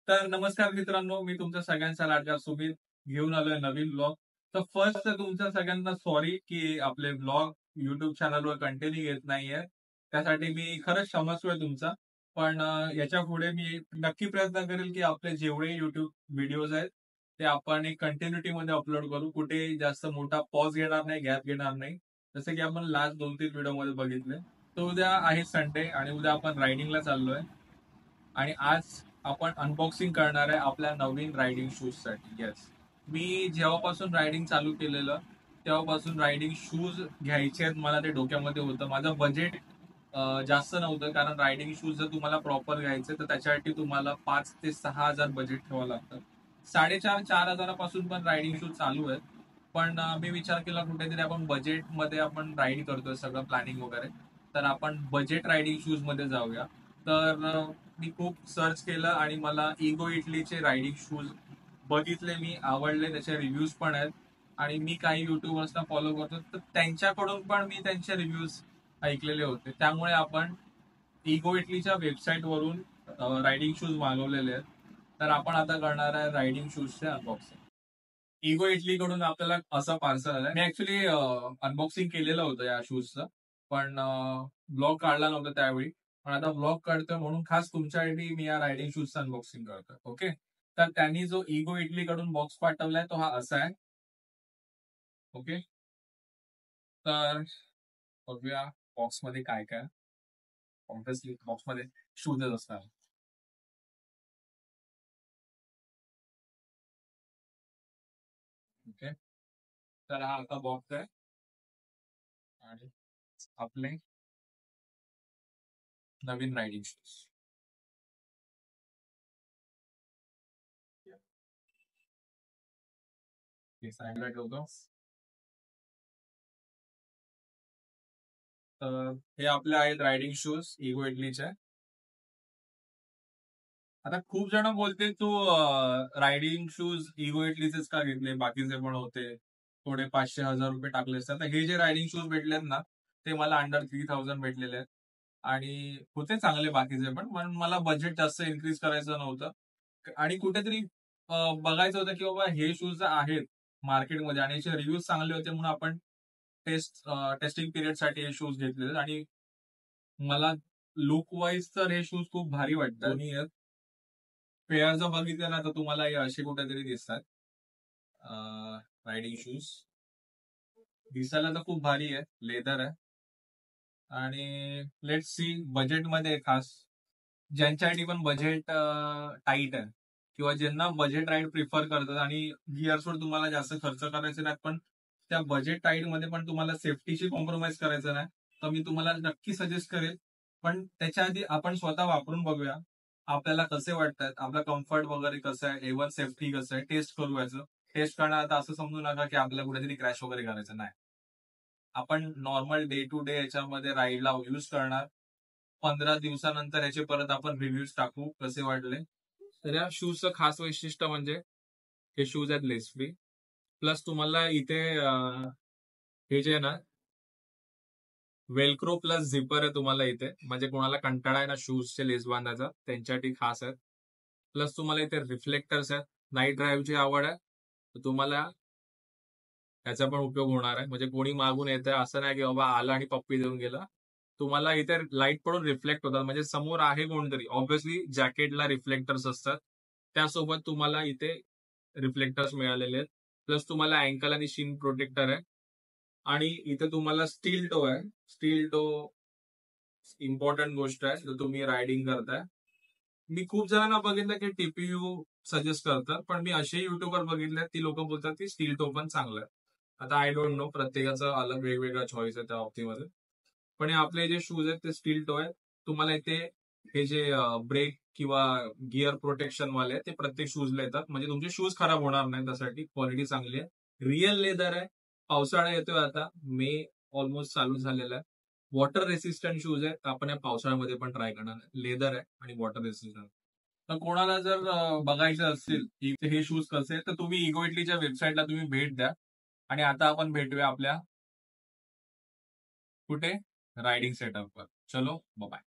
तर नमस्कार मित्रांनो, मी तुमच्या सगळ्यांचा लाडका सुमित घेऊन आलोय नवीन ब्लॉग. तर फर्स्ट तर तुमच्या सगळ्यांना सॉरी की आपले ब्लॉग YouTube चॅनलवर कंटिन्यू येत नाहीये. त्यासाठी मी खरंच क्षमस्व आहे तुमचा. पण याच्यापुढे मी नक्की प्रयत्न करेल की आपले जेवढे YouTube व्हिडिओज आहेत ते आपण एक कंटिन्युटीमध्ये अपलोड करू. कुठे जास्त मोठा पॉज घेणार नाही, गॅप घेणार नाही. जसं की आपण लास्ट 2-3 व्हिडिओमध्ये बघितले. तर उद्या आहे संडे आणि उद्या आपण रायडिंगला चाललोय. आणि आज आपण अनबॉक्सिंग करणार आहे आपल्या नवीन रायडिंग शूजसाठी. येस, मी जेव्हापासून रायडिंग चालू केलेलं तेव्हापासून रायडिंग शूज घ्यायचे आहेत मला ते डोक्यामध्ये होतं. माझं बजेट जास्त नव्हतं, कारण रायडिंग शूज जर तुम्हाला प्रॉपर घ्यायचे तर त्याच्यासाठी तुम्हाला 5,000 ते 6,000 बजेट ठेवावं लागतं. 4,500-4,000 पासून पण रायडिंग शूज चालू आहेत. पण मी विचार केला कुठेतरी आपण बजेटमध्ये आपण राईड करतोय सगळं प्लॅनिंग वगैरे, तर आपण बजेट रायडिंग शूज मध्ये जाऊया. तर मी खूप सर्च केलं आणि मला इगो इटलीचे रायडिंग शूज बघितले, मी आवडले, त्याचे रिव्ह्यूज पण आहेत. आणि मी काही युट्यूबर्सना फॉलो करतो तर त्यांच्याकडून पण मी त्यांचे रिव्ह्यूज ऐकलेले होते. त्यामुळे आपण इगो इटलीच्या वेबसाईट वरून रायडिंग शूज मागवलेले आहेत. तर आपण आता करणार आहे रायडिंग शूजचे अनबॉक्सिंग. इगो इटली कडून आपल्याला असं पार्सल आलंय. मी ऍक्च्युली अनबॉक्सिंग केलेलं होतं या शूजचं, पण ब्लॉग काढला नव्हता त्यावेळी. पण आता ब्लॉग काढतोय म्हणून खास तुमच्यासाठी मी या रायडिंग शूजचं अनबॉक्सिंग करतोय. ओके, तर त्यांनी जो इगो इटली कडून बॉक्स पाठवलाय तो हा असा आहे. ओके, तर बघूया बॉक्समध्ये काय काय. ऑब्व्हियसली बॉक्समध्ये शूजच असणार. ओके, तर हा आता बॉक्स आहे आणि आपले नवीन रायडिंग शूज. हे साईडला ठेवतो. तर हे आपले आहेत रायडिंग शूज इगो इटलीचे. आता खूप जण बोलते तू रायडिंग शूज इगो इटलीचेच का घेतले, बाकीचे पण होते, थोडे 500-1000 रुपये टाकले असतात. तर हे जे रायडिंग शूज भेटलेत ना, ते मला अंडर 3000 भेटलेले आहेत. आणि होते चांगले बाकीचे पण मला बजेट जास्त इन्क्रीज करायचं नव्हतं. आणि कुठेतरी बघायचं होतं की बाबा हे शूज आहेत मार्केटमध्ये आणि याचे रिव्ह्यूज चांगले होते, म्हणून आपण टेस्टिंग पिरियडसाठी हे शूज घेतलेले. आणि मला लुक वाईज तर हे शूज खूप भारी वाटतात. दोन्ही आहेत. पेअर जर बघितलं ना तर तुम्हाला हे असे कुठेतरी दिसतात रायडिंग शूज. दिसायला तर खूप भारी आहे, लेदर आहे. आणि लेट्स सी बजेटमध्ये खास ज्यांच्यासाठी पण बजेट टाईट आहे किंवा ज्यांना बजेट राईड प्रिफर करतात आणि गिअर्सवर तुम्हाला जास्त खर्च करायचे नाहीत, पण त्या बजेट टाईट मध्ये पण तुम्हाला सेफ्टीची कॉम्प्रोमाइज करायचं नाही, तर मी तुम्हाला नक्की सजेस्ट करेल. पण त्याच्या आधी आपण स्वतः वापरून बघूया आपल्याला कसे वाटतात, आपला कम्फर्ट वगैरे कसं आहे, एव्हन सेफ्टी कसं आहे, टेस्ट करू याचं. टेस्ट करणार आता असं समजू नका की आपल्याला कुठेतरी क्रॅश वगैरे करायचं नाही. आपण नॉर्मल डे टू डे याच्यामध्ये राईडला यूज करणार. 15 दिवसानंतर याचे परत आपण रिव्ह्यूज टाकू कसे वाटले. तर या शूजचं खास वैशिष्ट्य म्हणजे हे शूज आहेत लेस फ्री. प्लस तुम्हाला इथे हे जे आहे ना, वेलक्रो प्लस झिपर आहे तुम्हाला इथे, म्हणजे कोणाला कंटाळा आहे ना शूजचे लेस बांधायचा त्यांच्यासाठी खास आहेत. प्लस तुम्हाला इथे रिफ्लेक्टर्स आहेत. नाईट ड्राईव्हची आवड आहे तर तुम्हाला त्याचा पण उपयोग होणार आहे. म्हणजे कोणी मागून येतं असं नाही की बाबा आला आणि पप्पी देऊन गेला. तुम्हाला इथे लाईट पडून रिफ्लेक्ट होतात, म्हणजे समोर आहे कोणतरी. ऑब्व्हियसली जॅकेटला रिफ्लेक्टर्स असतात, त्यासोबत तुम्हाला इथे रिफ्लेक्टर्स मिळालेले आहेत. प्लस तुम्हाला अँकल आणि शिन प्रोटेक्टर आहे. आणि इथे तुम्हाला स्टील टो आहे. स्टील टो इम्पॉर्टंट गोष्ट आहे जर तुम्ही रायडिंग करताय. मी खूप जणांना बघितलं की टीपीयू सजेस्ट करतात, पण मी असे युट्यूबर बघितले ती लोक बोलतात की स्टील टो पण चांगलं आहे. आता आय डोंट नो, प्रत्येकाचा अलग वेगवेगळा चॉईस आहे त्या बाबतीमध्ये. पण हे आपले जे शूज आहेत ते स्टील टो आहेत. तुम्हाला इथे हे जे ब्रेक किंवा गिअर प्रोटेक्शन वाले ते प्रत्येक शूजला येतात, म्हणजे तुमचे शूज खराब होणार नाही, त्यासाठी क्वालिटी चांगली आहे. रिअल लेदर आहे. पावसाळा येतोय आता, मे ऑलमोस्ट चालू झालेला आहे. वॉटर रेसिस्टंट शूज आहे, आपण या पावसाळ्यामध्ये पण ट्राय करणार आहे. लेदर आहे आणि वॉटर रेसिस्टंट. तर कोणाला जर बघायचं असतील की हे शूज कसे तर तुम्ही इगो इटलीच्या वेबसाईटला तुम्ही भेट द्या. आणि आता आपण भेटूया आपल्या कुठे रायडिंग सेटअपवर. चलो बाय.